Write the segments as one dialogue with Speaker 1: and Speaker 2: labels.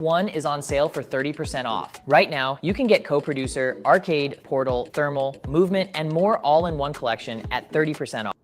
Speaker 1: One is on sale for 30% off. Right now, you can get Co-Producer, Arcade, Portal, Thermal, Movement, and more all in one collection at 30% off.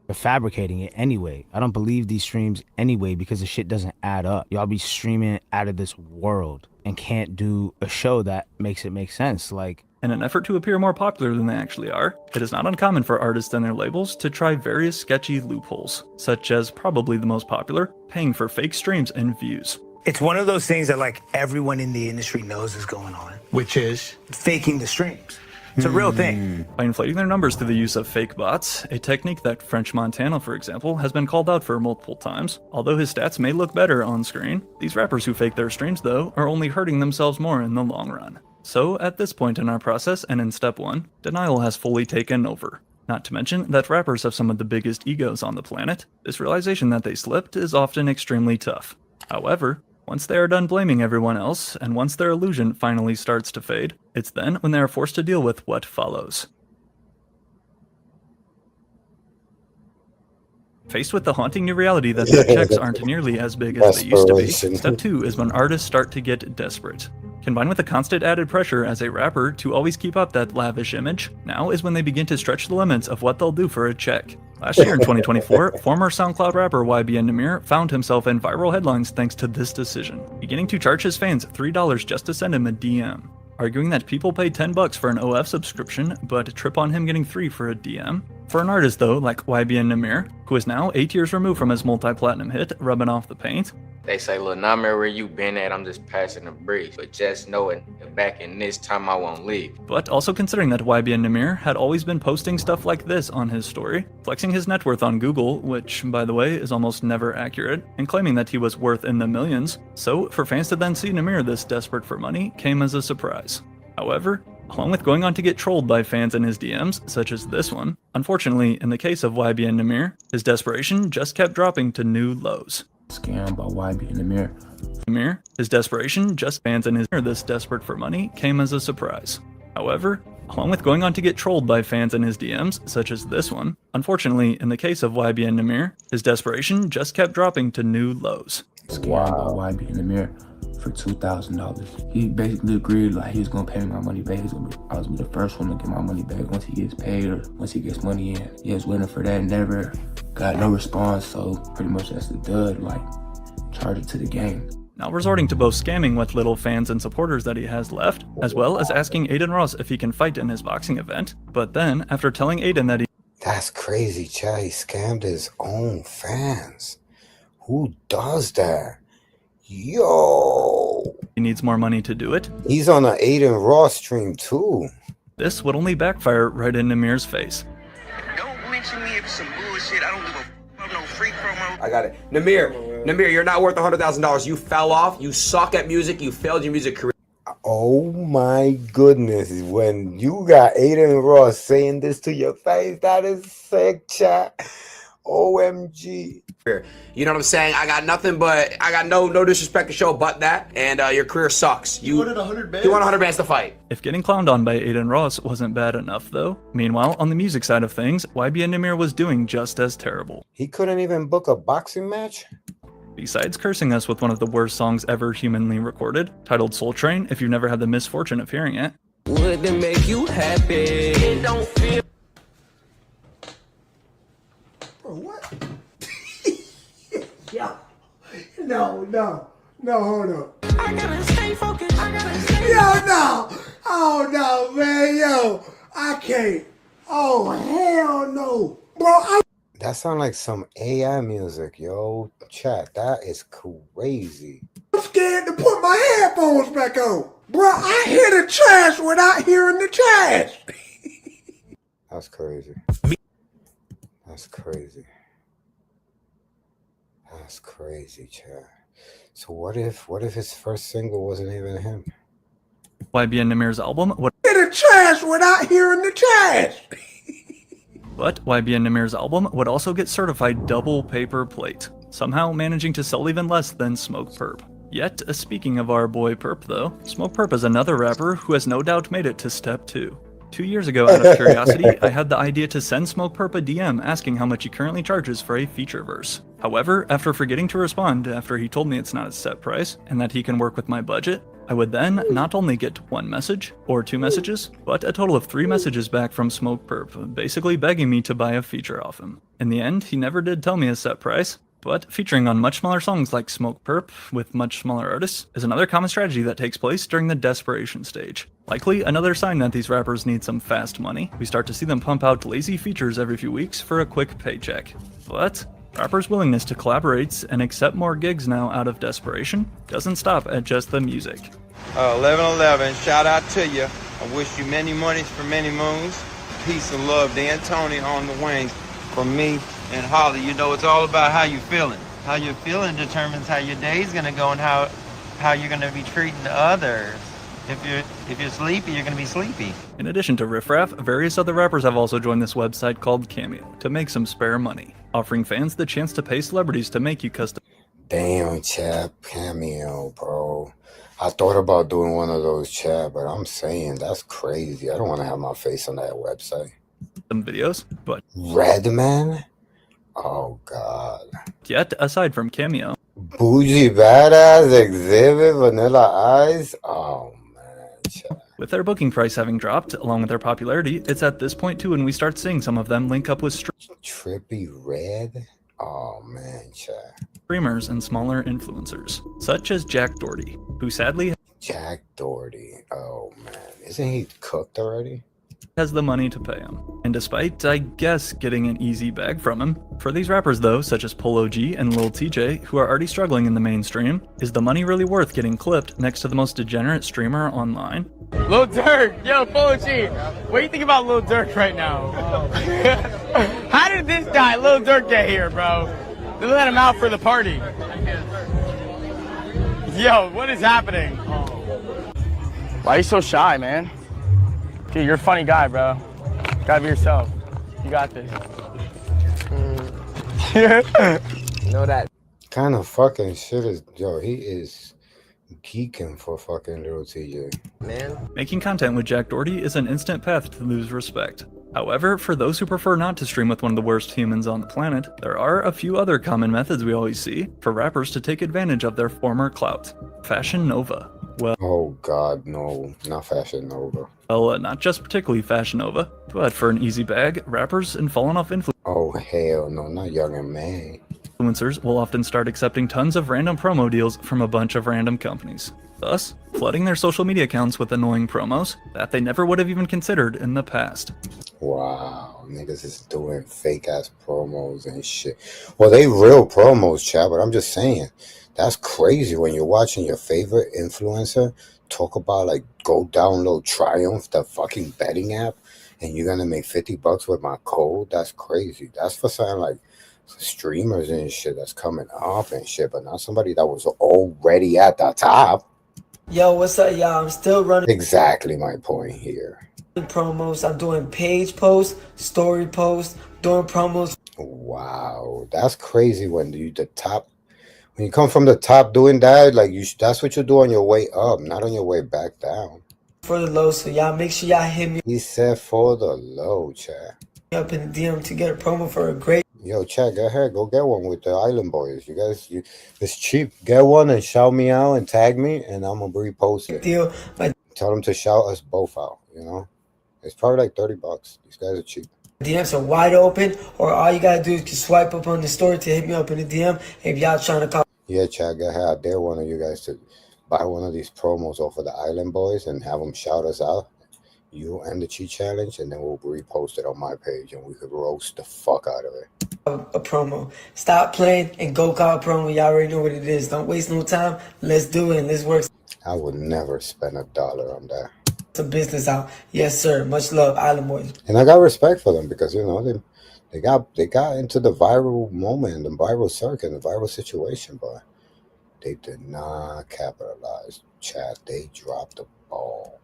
Speaker 2: They're fabricating it anyway. I don't believe these streams anyway because the shit doesn't add up. Y'all be streaming out of this world and can't do a show that makes it make sense. Like,
Speaker 3: in an effort to appear more popular than they actually are, it is not uncommon for artists and their labels to try various sketchy loopholes, such as probably the most popular, paying for fake streams and views.
Speaker 4: It's one of those things that like everyone in the industry knows is going on, which is faking the streams. It's a real thing.
Speaker 3: By inflating their numbers through the use of fake bots, a technique that French Montana, for example, has been called out for multiple times. Although his stats may look better on screen, these rappers who fake their streams, though, are only hurting themselves more in the long run. So, at this point in our process and in step 1, denial has fully taken over. Not to mention that rappers have some of the biggest egos on the planet. This realization that they slipped is often extremely tough. However, once they are done blaming everyone else, and once their illusion finally starts to fade, it's then when they are forced to deal with what follows. Faced with the haunting new reality that their checks aren't nearly as big as they used to be, step 2 is when artists start to get desperate. Combined with the constant added pressure as a rapper to always keep up that lavish image, now is when they begin to stretch the limits of what they'll do for a check. Last year in 2024, former SoundCloud rapper YBN Nahmir found himself in viral headlines thanks to this decision, beginning to charge his fans $3 just to send him a DM. Arguing that people pay $10 for an OF subscription, but trip on him getting 3 for a DM. For an artist though, like YBN Nahmir, who is now 8 years removed from his multi-platinum hit, Rubbing Off the Paint.
Speaker 5: They say, "Lil Nahmir, where you been at? I'm just passing the breeze. But just knowing back in this time I won't leave."
Speaker 3: But also considering that YBN Nahmir had always been posting stuff like this on his story, flexing his net worth on Google, which, by the way, is almost never accurate, and claiming that he was worth in the millions. So, for fans to then see Nahmir this desperate for money came as a surprise. However, along with going on to get trolled by fans in his DMs, such as this one, unfortunately, in the case of YBN Nahmir, his desperation just kept dropping to new lows.
Speaker 6: Scam by YBN Nahmir.
Speaker 3: Nahmir, his desperation just fans in his this desperate for money came as a surprise. However, along with going on to get trolled by fans in his DMs, such as this one, unfortunately, in the case of YBN Nahmir, his desperation just kept dropping to new lows.
Speaker 6: Scam by YBN Nahmir for $2,000. He basically agreed like he was gonna pay me my money back. I was gonna be the first one to get my money back once he gets paid or once he gets money in. He was waiting for that, never got no response, so pretty much that's the dud, like charge it to the game.
Speaker 3: Now resorting to both scamming what little fans and supporters that he has left, as well as asking Adin Ross if he can fight in his boxing event, but then, after telling Adin that he—
Speaker 7: That's crazy, Chad. He scammed his own fans. Who does that? Yo!
Speaker 3: He needs more money to do it.
Speaker 7: He's on an Adin Ross stream too.
Speaker 3: This would only backfire right in Nahmir's face.
Speaker 8: Don't mention me if it's some bullshit. I don't give a f about no free promo.
Speaker 9: I got it. Nahmir, you're not worth $100,000. You fell off. You suck at music. You failed your music career.
Speaker 7: Oh my goodness. When you got Adin Ross saying this to your face, that is sick, chat. OMG.
Speaker 9: You know what I'm saying? I got no disrespect to show but that, and your career sucks. You wanted 100 bands? You want 100 bands to fight.
Speaker 3: If getting clowned on by Adin Ross wasn't bad enough though, meanwhile, on the music side of things, YBN Nahmir was doing just as terrible.
Speaker 7: He couldn't even book a boxing match?
Speaker 3: Besides cursing us with one of the worst songs ever humanly recorded, titled Soul Train, if you've never had the misfortune of hearing it.
Speaker 8: Would it make you happy? It don't feel.
Speaker 10: Bro, what? Yo. No, hold up.
Speaker 8: I gotta stay focused.
Speaker 10: Yo, no. Oh, no, man, yo. I can't. Oh, hell no. Bro,
Speaker 7: That sound like some AI music, yo. Chat, that is crazy.
Speaker 10: I'm scared to put my headphones back on. Bro, I hear the trash without hearing the trash.
Speaker 7: That's crazy. That's crazy. That's crazy, chat. So what if his first single wasn't even him?
Speaker 3: YBN Nahmir's album would—
Speaker 10: Hear the trash without hearing the trash.
Speaker 3: But YBN Nahmir's album would also get certified double paper plate, somehow managing to sell even less than Smokepurpp. Yet, speaking of our boy Perp though, Smokepurpp is another rapper who has no doubt made it to step 2. 2 years ago, out of curiosity, I had the idea to send Smokepurpp a DM asking how much he currently charges for a feature verse. However, after forgetting to respond after he told me it's not a set price and that he can work with my budget, I would then not only get 1 message or 2 messages, but a total of 3 messages back from Smokepurpp, basically begging me to buy a feature off him. In the end, he never did tell me a set price, but featuring on much smaller songs like Smokepurpp with much smaller artists is another common strategy that takes place during the desperation stage. Likely another sign that these rappers need some fast money. We start to see them pump out lazy features every few weeks for a quick paycheck. But rappers' willingness to collaborate and accept more gigs now out of desperation doesn't stop at just the music.
Speaker 11: 1111, shout out to you. I wish you many monies for many moons. Peace and love to Antonio on the wings. From me and Holly, you know it's all about how you feeling.
Speaker 12: How you're feeling determines how your day's gonna go and how you're gonna be treating others. If you're sleepy, you're gonna be sleepy.
Speaker 3: In addition to Riff Raff, various other rappers have also joined this website called Cameo to make some spare money, offering fans the chance to pay celebrities to make you custom.
Speaker 7: Damn, chap, Cameo, bro. I thought about doing one of those, chat, but I'm saying that's crazy. I don't want to have my face on that website.
Speaker 3: Some videos, but
Speaker 7: Redman? Oh God.
Speaker 3: Yet, aside from Cameo,
Speaker 7: Bougie Badass, Exhibit, Vanilla Ice. Oh man, chat.
Speaker 3: With their booking price having dropped, along with their popularity, it's at this point too when we start seeing some of them link up with
Speaker 7: Trippy Red? Oh man, chat.
Speaker 3: Streamers and smaller influencers, such as Jack Doherty, who sadly
Speaker 7: Jack Doherty. Oh man, isn't he cooked already?
Speaker 3: Has the money to pay him. And despite, I guess, getting an easy bag from him, for these rappers though, such as Polo G and Lil TJ, who are already struggling in the mainstream, is the money really worth getting clipped next to the most degenerate streamer online?
Speaker 13: Lil Durk, yo, Polo G, what do you think about Lil Durk right now? How did this guy, Lil Durk, get here, bro? They let him out for the party. Yo, what is happening? Why are you so shy, man? Dude, you're a funny guy, bro. Gotta be yourself. You got this.
Speaker 7: Know that kind of fucking shit is, yo, he is geeking for fucking Lil TJ.
Speaker 12: Man.
Speaker 3: Making content with Jack Doherty is an instant path to lose respect. However, for those who prefer not to stream with one of the worst humans on the planet, there are a few other common methods we always see for rappers to take advantage of their former clout. Fashion Nova. Well,
Speaker 7: oh God, no, not Fashion Nova.
Speaker 3: Well, not just particularly Fashion Nova, but for an easy bag, rappers and fallen off
Speaker 7: Oh hell no, not Young and May.
Speaker 3: Influencers will often start accepting tons of random promo deals from a bunch of random companies, thus flooding their social media accounts with annoying promos that they never would have even considered in the past.
Speaker 7: Wow, niggas is doing fake ass promos and shit. Well, they real promos, chat, but I'm just saying, that's crazy when you're watching your favorite influencer talk about like go download Triumph, the fucking betting app, and you're gonna make $50 with my code. That's crazy. That's for something like streamers and shit that's coming up and shit, but not somebody that was already at the top.
Speaker 14: Yo, what's up, y'all? I'm still running
Speaker 7: Exactly my point here.
Speaker 14: promos. I'm doing page posts, story posts, doing promos.
Speaker 7: Wow, that's crazy when you the top. When you come from the top doing that, like that's what you do on your way up, not on your way back down.
Speaker 14: For the low, so y'all make sure y'all hit me
Speaker 7: He said for the low, chat.
Speaker 14: up in the DM to get a promo for a great
Speaker 7: Yo, chat, go ahead, go get one with the Island Boys. You guys, it's cheap. Get one and shout me out and tag me, and I'm gonna repost it.
Speaker 14: deal.
Speaker 7: Tell them to shout us both out. You know, it's probably like $30. These guys are cheap.
Speaker 14: DMs are wide open, or all you gotta do is just swipe up on the story to hit me up in the DM if y'all trying to call.
Speaker 7: Yeah, chat, go ahead. I dare one of you guys to buy one of these promos off of the Island Boys and have them shout us out. You and the cheat challenge, and then we'll repost it on my page, and we could roast the fuck out of it.
Speaker 14: A promo. Stop playing and go call a promo. Y'all already know what it is. Don't waste no time. Let's do it and let's work
Speaker 7: I would never spend $1 on that.
Speaker 14: some business out. Yes, sir. Much love, Island Boys.
Speaker 7: And I got respect for them because, you know, they got into the viral moment, the viral circuit, the viral situation, but they did not capitalize. Chat, they dropped the ball.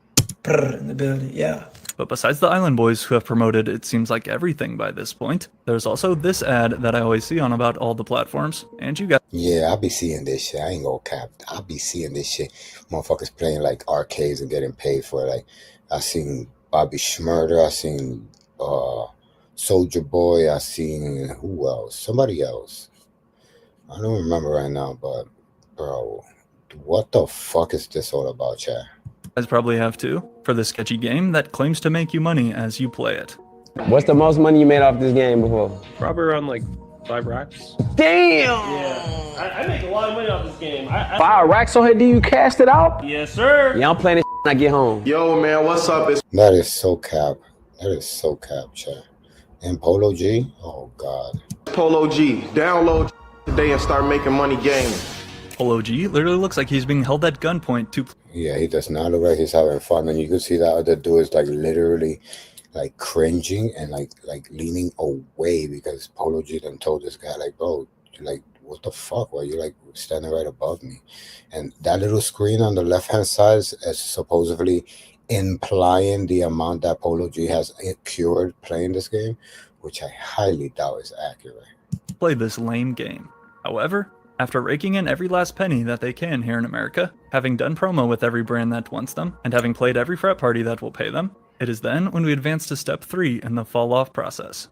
Speaker 14: In the building, yeah.
Speaker 3: But besides the Island Boys who have promoted it seems like everything by this point, there's also this ad that I always see on about all the platforms, and you got
Speaker 7: Yeah, I be seeing this shit. I ain't gonna cap. I be seeing this shit. Motherfuckers playing like arcades and getting paid for it. Like I seen Bobby Shmurda. I seen Soldier Boy. I seen who else? Somebody else. I don't remember right now, but bro, what the fuck is this all about, chat?
Speaker 3: You guys probably have too, for the sketchy game that claims to make you money as you play it.
Speaker 15: What's the most money you made off this game before?
Speaker 16: Probably around like 5 racks.
Speaker 15: Damn!
Speaker 16: Yeah, I make a lot of money off this game.
Speaker 15: 5 racks on here, do you cast it out?
Speaker 16: Yes, sir.
Speaker 15: Yeah, I'm playing this when I get home.
Speaker 11: Yo, man, what's up?
Speaker 7: That is so cap. That is so cap, chat. And Polo G? Oh, God.
Speaker 11: Polo G. Download today and start making money gaming.
Speaker 3: Polo G literally looks like he's being held at gunpoint to...
Speaker 7: Yeah, he does not look like he's having fun. And you can see that other dude is like literally like cringing and like leaning away because Polo G then told this guy like, bro, you're like, what the fuck? Why you like standing right above me? And that little screen on the left-hand side is supposedly implying the amount that Polo G has incurred playing this game, which I highly doubt is accurate.
Speaker 3: Play this lame game. However, after raking in every last penny that they can here in America, having done promo with every brand that wants them, and having played every frat party that will pay them, it is then when we advance to step 3 in the fall off process.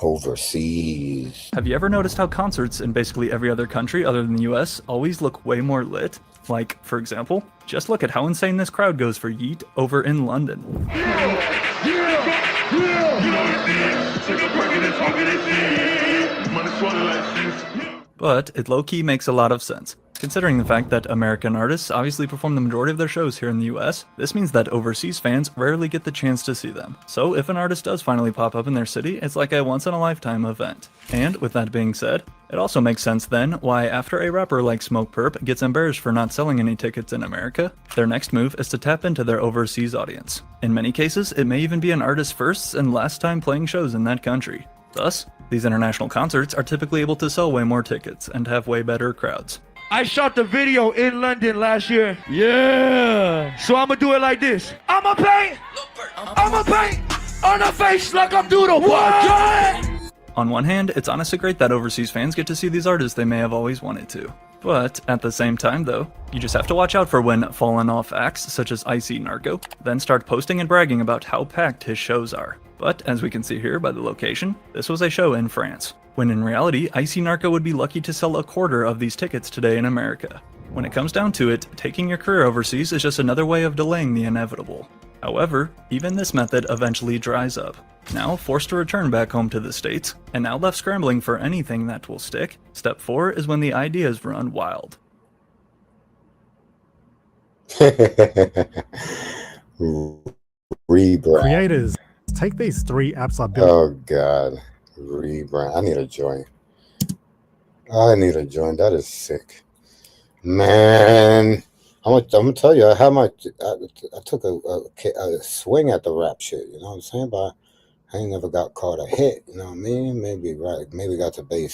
Speaker 7: Overseas.
Speaker 3: Have you ever noticed how concerts in basically every other country other than the US always look way more lit? Like, for example, just look at how insane this crowd goes for Yeet over in London. But it low-key makes a lot of sense. Considering the fact that American artists obviously perform the majority of their shows here in the US, this means that overseas fans rarely get the chance to see them. So if an artist does finally pop up in their city, it's like a once-in-a-lifetime event. And with that being said, it also makes sense then why after a rapper like Smokepurpp gets embarrassed for not selling any tickets in America, their next move is to tap into their overseas audience. In many cases, it may even be an artist's first and last time playing shows in that country. Thus, these international concerts are typically able to sell way more tickets and have way better crowds.
Speaker 17: I shot the video in London last year. Yeah. So I'ma do it like this. I'ma paint on the face like I'm doing a what?
Speaker 3: On one hand, it's honestly great that overseas fans get to see these artists they may have always wanted to. But at the same time though, you just have to watch out for when fallen off acts such as Icy Narco then start posting and bragging about how packed his shows are. But as we can see here by the location, this was a show in France, when in reality, Icy Narco would be lucky to sell 1/4 of these tickets today in America. When it comes down to it, taking your career overseas is just another way of delaying the inevitable. However, even this method eventually dries up. Now forced to return back home to the States, and now left scrambling for anything that will stick, step 4 is when the ideas run wild.
Speaker 7: Rebrand.
Speaker 18: Creators, take these 3 apps I built.
Speaker 7: Oh God, rebrand. I need a joint. That is sick, man. I'm gonna tell you, I took a swing at the rap shit. You know what I'm saying? But I ain't never got caught a hit. You know what I mean? Maybe got to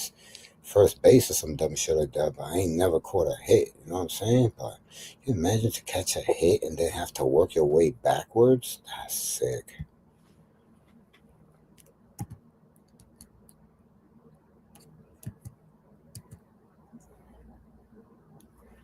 Speaker 7: first base or some dumb shit like that. But I ain't never caught a hit. You know what I'm saying? But you imagine to catch a hit and then have to work your way backwards? That's sick.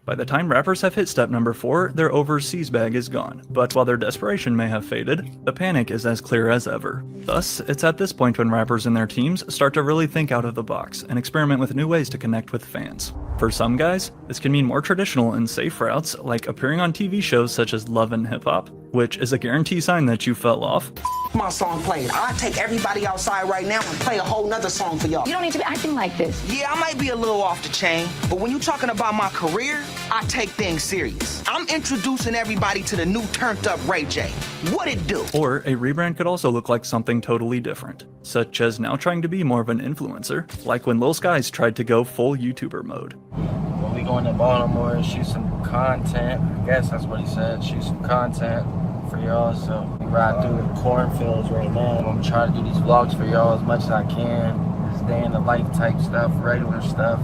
Speaker 3: By the time rappers have hit step number 4, their overseas bag is gone. But while their desperation may have faded, the panic is as clear as ever. Thus, it's at this point when rappers and their teams start to really think out of the box and experiment with new ways to connect with fans. For some guys, this can mean more traditional and safe routes, like appearing on TV shows such as Love and Hip Hop, which is a guarantee sign that you fell off.
Speaker 19: My song played. I take everybody outside right now and play a whole nother song for y'all.
Speaker 20: You don't need to be acting like this.
Speaker 19: Yeah, I might be a little off the chain, but when you're talking about my career, I take things serious. I'm introducing everybody to the new turned up Ray J. What it do?
Speaker 3: Or a rebrand could also look like something totally different, such as now trying to be more of an influencer, like when Lil Skies tried to go full YouTuber mode.
Speaker 12: When we going to Baltimore and shoot some content, I guess that's what he said, shoot some content for y'all. So we ride through the cornfields right now. I'm trying to do these vlogs for y'all as much as I can. This day in the life type stuff, regular stuff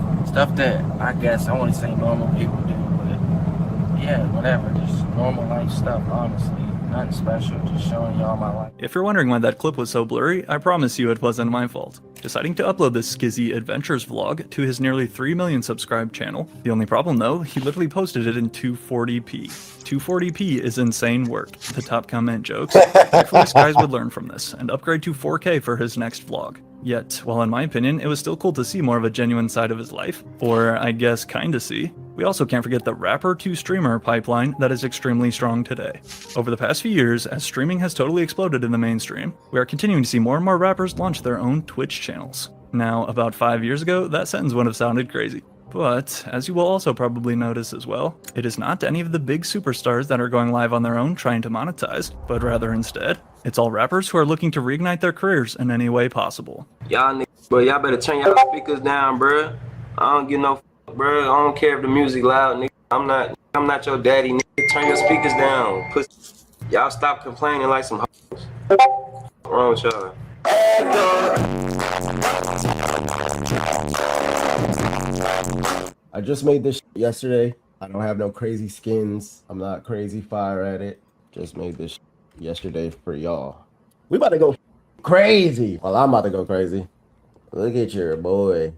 Speaker 12: that I guess I want to say normal people do, but yeah, whatever, just normal life stuff, honestly. Nothing special, just showing y'all my life.
Speaker 3: If you're wondering why that clip was so blurry, I promise you it wasn't my fault. deciding to upload this Skizzy Adventures vlog to his nearly 3 million subscribed channel. The only problem though, he literally posted it in 240p. 240p is insane work. The top comment jokes. Hopefully Skies would learn from this and upgrade to 4K for his next vlog. Yet, while in my opinion, it was still cool to see more of a genuine side of his life, or I guess kinda see, we also can't forget the rapper to streamer pipeline that is extremely strong today. Over the past few years, as streaming has totally exploded in the mainstream, we are continuing to see more and more rappers launch their own Twitch channels. Now, about 5 years ago, that sentence would have sounded crazy. But, as you will also probably notice as well, it is not any of the big superstars that are going live on their own trying to monetize, but rather instead, it's all rappers who are looking to reignite their careers in any way possible.
Speaker 15: Y'all niggas, bro, y'all better turn y'all speakers down, bro. I don't give no f, bro. I don't care if the music loud, nigga. I'm not your daddy, nigga. Turn your speakers down. Y'all stop complaining like some hoes. What's wrong with y'all?
Speaker 20: I just made this yesterday. I don't have no crazy skins. I'm not crazy fire at it. Just made this yesterday for y'all. We about to go crazy. Well, I'm about to go crazy. Look at your boy.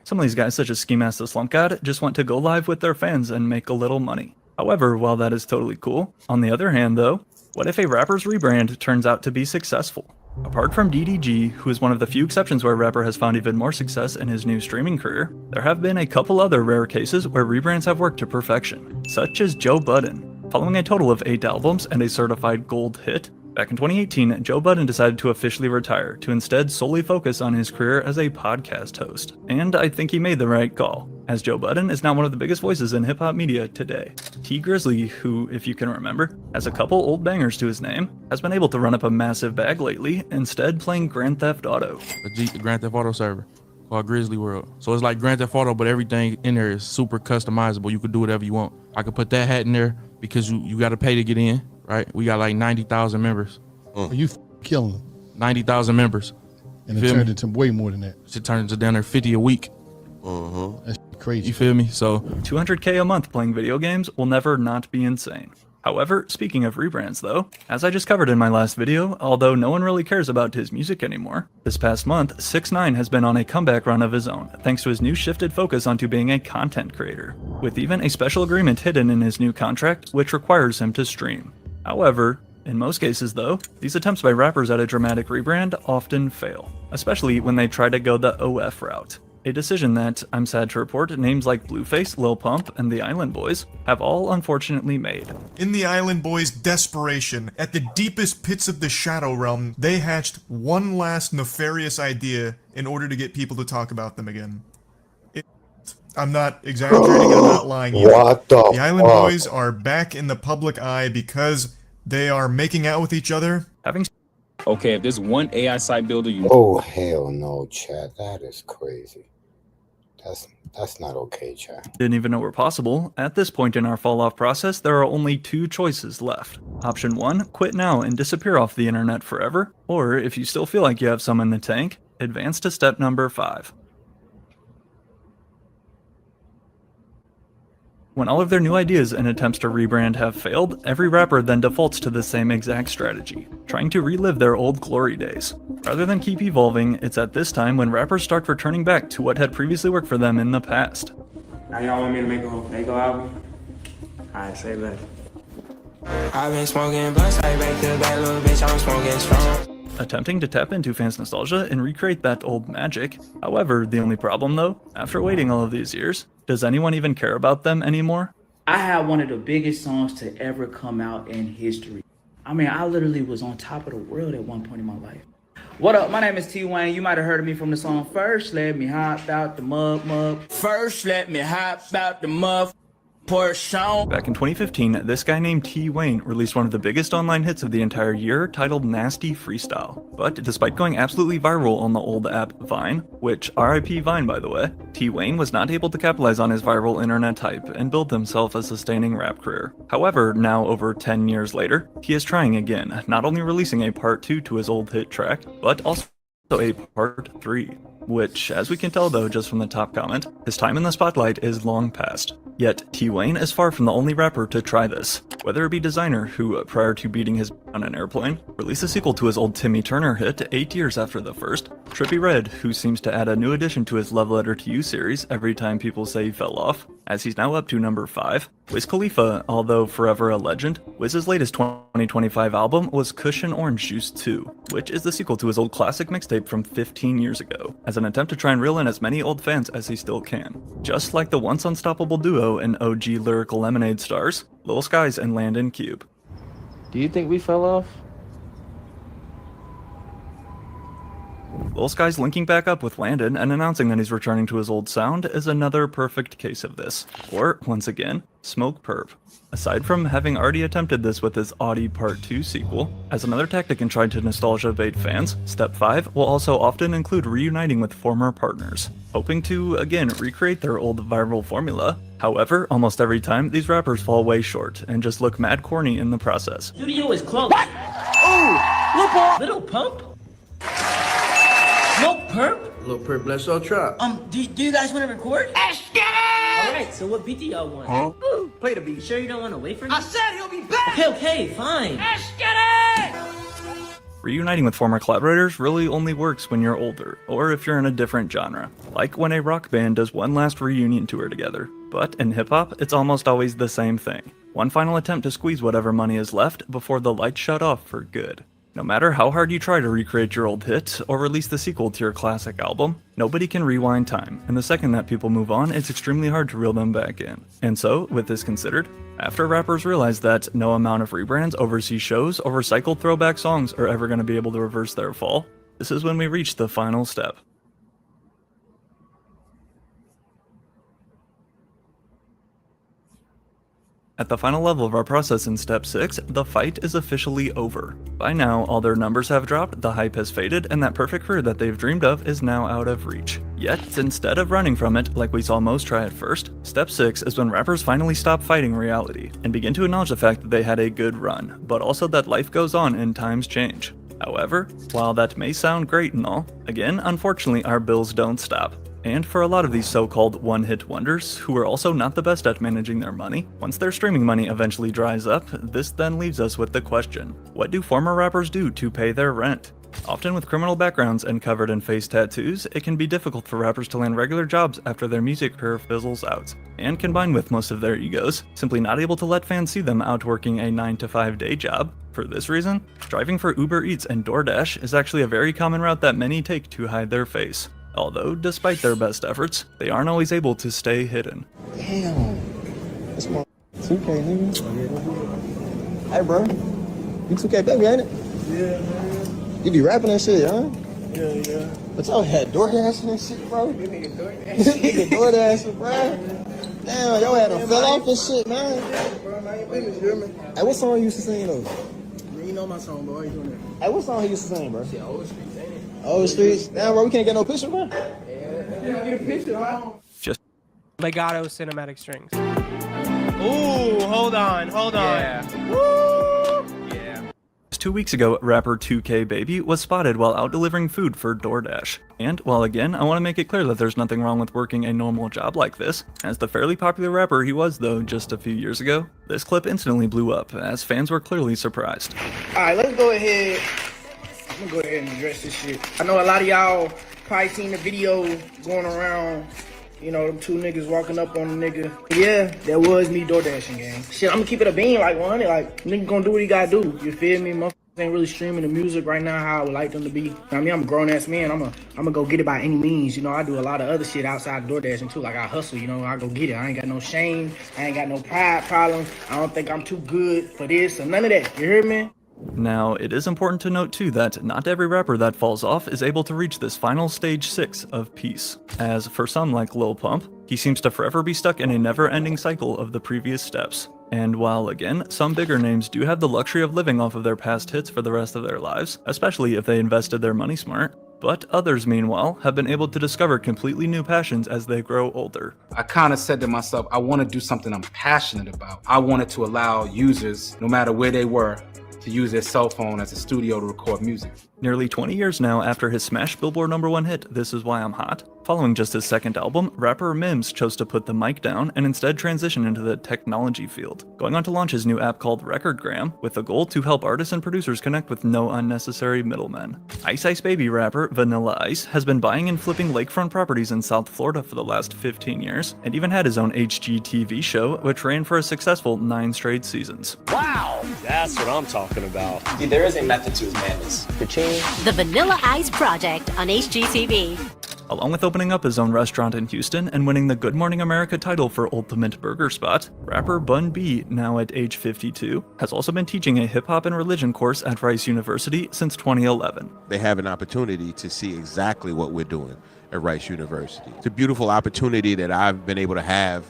Speaker 3: Some of these guys, such as Ski Mask the Slump God, just want to go live with their fans and make a little money. However, while that is totally cool, on the other hand though, what if a rapper's rebrand turns out to be successful? Apart from DDG, who is one of the few exceptions where a rapper has found even more success in his new streaming career, there have been a couple other rare cases where rebrands have worked to perfection, such as Joe Budden. Following a total of 8 albums and a certified gold hit, back in 2018, Joe Budden decided to officially retire to instead solely focus on his career as a podcast host. And I think he made the right call, as Joe Budden is now one of the biggest voices in hip-hop media today. T Grizzly, who, if you can remember, has a couple old bangers to his name, has been able to run up a massive bag lately, instead playing Grand Theft Auto.
Speaker 21: A Grand Theft Auto server called Grizzly World. So it's like Grand Theft Auto, but everything in there is super customizable. You could do whatever you want. I could put that hat in there because you got to pay to get in, right? We got like 90,000 members.
Speaker 22: You killing them.
Speaker 21: 90,000 members.
Speaker 22: And it turned into way more than that.
Speaker 21: It turns down there 50 a week.
Speaker 22: That's crazy.
Speaker 21: You feel me? So
Speaker 3: 200k a month playing video games will never not be insane. However, speaking of rebrands though, as I just covered in my last video, although no one really cares about his music anymore, this past month, 6ix9ine has been on a comeback run of his own, thanks to his new shifted focus onto being a content creator, with even a special agreement hidden in his new contract, which requires him to stream. However, in most cases though, these attempts by rappers at a dramatic rebrand often fail, especially when they try to go the OF route. A decision that, I'm sad to report, names like Blueface, Lil Pump, and the Island Boys have all unfortunately made.
Speaker 23: In the Island Boys' desperation, at the deepest pits of the Shadow Realm, they hatched one last nefarious idea in order to get people to talk about them again. I'm not exaggerating, I'm not lying here.
Speaker 7: What the
Speaker 23: Island
Speaker 7: fuck?
Speaker 23: Boys are back in the public eye because they are making out with each other.
Speaker 24: Okay, if there's one AI site builder you
Speaker 7: Oh hell no, Chad. That is crazy. That's not okay, Chad.
Speaker 3: Didn't even know were possible. At this point in our fall off process, there are only 2 choices left. Option 1, quit now and disappear off the internet forever. Or, if you still feel like you have some in the tank, advance to step number 5. When all of their new ideas and attempts to rebrand have failed, every rapper then defaults to the same exact strategy, trying to relive their old glory days. Rather than keep evolving, it's at this time when rappers start returning back to what had previously worked for them in the past.
Speaker 12: Now y'all want me to make a Lego album? Alright, say less. I've been smoking blunts like back to back, little bitch, I'm smoking strong.
Speaker 3: Attempting to tap into fans' nostalgia and recreate that old magic. However, the only problem though, after waiting all of these years, does anyone even care about them anymore?
Speaker 25: I had one of the biggest songs to ever come out in history. I mean, I literally was on top of the world at one point in my life. What up? My name is T Wayne. You might have heard of me from the song First Let Me Hop Out the Mug. First Let Me Hop Out the Mug.
Speaker 3: Back in 2015, this guy named T Wayne released one of the biggest online hits of the entire year titled Nasty Freestyle. But despite going absolutely viral on the old app Vine, which RIP Vine by the way, T Wayne was not able to capitalize on his viral internet hype and build himself a sustaining rap career. However, now over 10 years later, he is trying again, not only releasing a part 2 to his old hit track, but also a part 3. Which, as we can tell though just from the top comment, his time in the spotlight is long past. Yet, T Wayne is far from the only rapper to try this, whether it be Designer, who prior to beating his on an Airplane, released a sequel to his old Timmy Turner hit 8 years after the first. Trippie Redd, who seems to add a new addition to his Love Letter to You series every time people say he fell off, as he's now up to number 5. Wiz Khalifa, although forever a legend, Wiz's latest 2025 album was Cushion Orange Juice 2, which is the sequel to his old classic mixtape from 15 years ago, as an attempt to try and reel in as many old fans as he still can. Just like the once unstoppable duo and OG Lyrical Lemonade stars, Lil Skies and Landon Cube.
Speaker 12: Do you think we fell off?
Speaker 3: Lil Skies linking back up with Landon and announcing that he's returning to his old sound is another perfect case of this. Or, once again, Smoke Perp. Aside from having already attempted this with his Audi Part 2 sequel, as another tactic in trying to nostalgia bait fans, Step 5 will also often include reuniting with former partners, hoping to, again, recreate their old viral formula. However, almost every time, these rappers fall way short and just look mad corny in the process.
Speaker 1: Studio is closed. What? Oh, Little Pump? Smoke Perp?
Speaker 9: Lil Perp, let's all try.
Speaker 1: Do you guys want to record? Let's get it! Alright, so what beat do y'all want?
Speaker 9: Huh? Play the beat.
Speaker 1: You sure you don't want to wait for me?
Speaker 8: I said he'll be back.
Speaker 1: Okay, fine.
Speaker 8: Let's get it!
Speaker 3: Reuniting with former collaborators really only works when you're older, or if you're in a different genre, like when a rock band does one last reunion tour together. But in hip-hop, it's almost always the same thing. One final attempt to squeeze whatever money is left before the lights shut off for good. No matter how hard you try to recreate your old hit, or release the sequel to your classic album, nobody can rewind time, and the second that people move on, it's extremely hard to reel them back in. And so, with this considered, after rappers realize that no amount of rebrands, overseas shows, or recycled throwback songs are ever going to be able to reverse their fall, this is when we reach the final step. At the final level of our process in Step 6, the fight is officially over. By now, all their numbers have dropped, the hype has faded, and that perfect career that they've dreamed of is now out of reach. Yet, instead of running from it, like we saw most try at first, Step 6 is when rappers finally stop fighting reality, and begin to acknowledge the fact that they had a good run, but also that life goes on and times change. However, while that may sound great and all, again, unfortunately our bills don't stop. And for a lot of these so-called one-hit wonders, who are also not the best at managing their money, once their streaming money eventually dries up, this then leaves us with the question, what do former rappers do to pay their rent? Often with criminal backgrounds and covered in face tattoos, it can be difficult for rappers to land regular jobs after their music career fizzles out. And combined with most of their egos, simply not able to let fans see them out working a 9-to-5 day job. For this reason, driving for Uber Eats and DoorDash is actually a very common route that many take to hide their face. Although, despite their best efforts, they aren't always able to stay hidden.
Speaker 2: Damn. That's my 2K, nigga. Hey, bro. You 2K baby, ain't it?
Speaker 10: Yeah, man.
Speaker 2: You be rapping that shit, huh?
Speaker 10: Yeah.
Speaker 2: But y'all had DoorDash and shit, bro.
Speaker 10: This nigga DoorDash.
Speaker 2: Nigga DoorDash, bro. Damn, y'all had them fell off and shit, man.
Speaker 10: Bro, man, you niggas hear me?
Speaker 2: Hey, what song you used to sing, though?
Speaker 10: You know my song, bro. Why you doing that?
Speaker 2: Hey, what song he used to sing, bro?
Speaker 10: Shit, Old Streets, ain't it?
Speaker 2: Old Streets? Damn, bro, we can't get no picture, bro.
Speaker 10: Yeah, get a picture, man.
Speaker 3: Just
Speaker 4: legato cinematic strings. Ooh, hold on.
Speaker 3: Yeah.
Speaker 4: Woo! Yeah.
Speaker 3: 2 weeks ago, rapper 2K Baby was spotted while out delivering food for DoorDash. And while again, I want to make it clear that there's nothing wrong with working a normal job like this, as the fairly popular rapper he was though just a few years ago, this clip instantly blew up, as fans were clearly surprised.
Speaker 10: Alright, let's go ahead. I'm gonna go ahead and address this shit. I know a lot of y'all probably seen the video going around, you know, them two niggas walking up on the nigga. Yeah, that was me DoorDashing, gang. Shit, I'm gonna keep it a bean like 100. Like, nigga gonna do what he gotta do. You feel me? Motherfuckers ain't really streaming the music right now how I would like them to be. I mean, I'm a grown-ass man. I'm gonna go get it by any means. You know, I do a lot of other shit outside DoorDashing too. Like, I hustle, you know, I go get it. I ain't got no shame. I ain't got no pride problem. I don't think I'm too good for this or none of that. You hear me?
Speaker 3: Now, it is important to note too that not every rapper that falls off is able to reach this final stage 6 of peace, as for some like Lil Pump, he seems to forever be stuck in a never-ending cycle of the previous steps. And while again, some bigger names do have the luxury of living off of their past hits for the rest of their lives, especially if they invested their money smart, but others meanwhile have been able to discover completely new passions as they grow older.
Speaker 5: I kind of said to myself, I want to do something I'm passionate about. I wanted to allow users, no matter where they were, to to use their cell phone as a studio to record music.
Speaker 3: Nearly 20 years now after his smash Billboard #1 hit, This Is Why I'm Hot, following just his second album, rapper Mims chose to put the mic down and instead transition into the technology field, going on to launch his new app called Recordgram, with the goal to help artists and producers connect with no unnecessary middlemen. Ice Ice Baby rapper Vanilla Ice has been buying and flipping lakefront properties in South Florida for the last 15 years, and even had his own HGTV show, which ran for a successful 9 straight seasons.
Speaker 6: Wow! That's what I'm talking about. See, there is a method to his madness.
Speaker 13: The Vanilla Ice Project on HGTV.
Speaker 3: Along with opening up his own restaurant in Houston and winning the Good Morning America title for Ultimate Burger Spot, rapper Bun B, now at age 52, has also been teaching a hip-hop and religion course at Rice University since 2011.
Speaker 14: They have an opportunity to see exactly what we're doing at Rice University. It's a beautiful opportunity that I've been able to have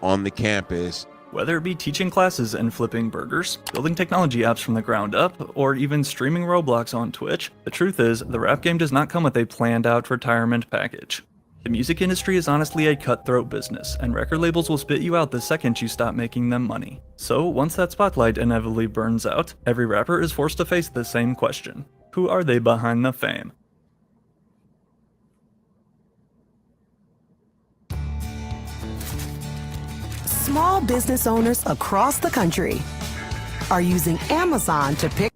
Speaker 14: on the campus.
Speaker 3: Whether it be teaching classes and flipping burgers, building technology apps from the ground up, or even streaming Roblox on Twitch, the truth is, the rap game does not come with a planned-out retirement package. The music industry is honestly a cutthroat business, and record labels will spit you out the second you stop making them money. So, once that spotlight inevitably burns out, every rapper is forced to face the same question. Who are they behind the fame?
Speaker 16: Small business owners across the country are using Amazon to pick.